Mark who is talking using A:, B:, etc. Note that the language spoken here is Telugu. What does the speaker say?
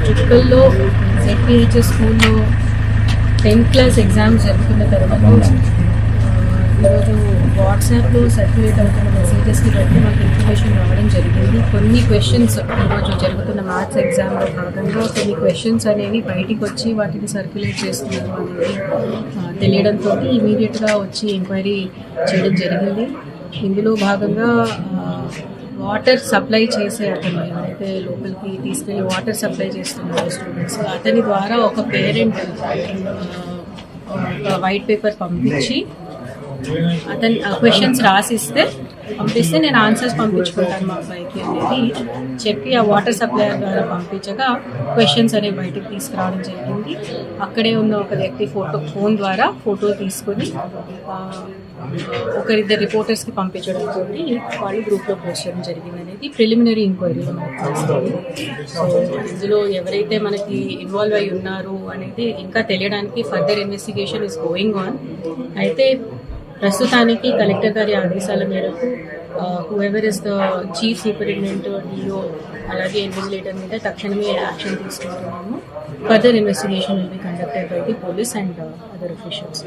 A: చుక్కల్లో ZPHS స్కూల్లో 10th క్లాస్ ఎగ్జామ్స్ జరుగుతున్న తర్వాత ఈరోజు వాట్సాప్లో సర్క్యులేట్ అవుతున్న మెసేజెస్కి బట్టి మాకు ఇన్ఫర్మేషన్ రావడం జరిగింది. కొన్ని క్వశ్చన్స్ ఈరోజు జరుగుతున్న మ్యాథ్స్ ఎగ్జామ్లో భాగంగా కొన్ని క్వశ్చన్స్ అనేవి బయటికి వచ్చి వాటిని సర్క్యులేట్ చేస్తున్నారు అనేది తెలియడంతో ఇమీడియట్గా వచ్చి ఎంక్వైరీ చేయడం జరిగింది. ఇందులో భాగంగా వాటర్ సప్లై చేసే అతను ఎవరైతే లోపలికి తీసుకెళ్ళి వాటర్ సప్లై చేస్తున్నారో స్టూడెంట్స్, అతని ద్వారా ఒక పేరెంట్ ఒక వైట్ పేపర్ పంపించి అతని క్వశ్చన్స్ రాసిస్తే పంపిస్తే నేను ఆన్సర్స్ పంపించుకుంటాను మా అబ్బాయికి అనేది చెప్పి ఆ వాటర్ సప్లయర్ ద్వారా పంపించగా క్వశ్చన్స్ అనేవి బయటకు తీసుకురావడం జరిగింది. అక్కడే ఉన్న ఒక వ్యక్తి ఫోన్ ద్వారా ఫోటో తీసుకొని ఒకరిద్దరు రిపోర్టర్స్కి పంపించడంతో వాళ్ళు గ్రూప్లో పోస్ట్ చేయడం జరిగింది అనేది ప్రిలిమినరీ ఎంక్వైరీలో మనకు తెలుస్తుంది. సో ఇందులో ఎవరైతే మనకి ఇన్వాల్వ్ అయి ఉన్నారు అనేది ఇంకా తెలియడానికి further investigation is going on. అయితే ప్రస్తుతానికి కలెక్టర్ గారి ఆదేశాల మేరకు whoever is the chief superintendent DO అలాగే ఇన్వెస్టిగేటర్ మీద తక్షణమే యాక్షన్ తీసుకుంటున్నాము. Further investigation will be conducted by the police and other officials.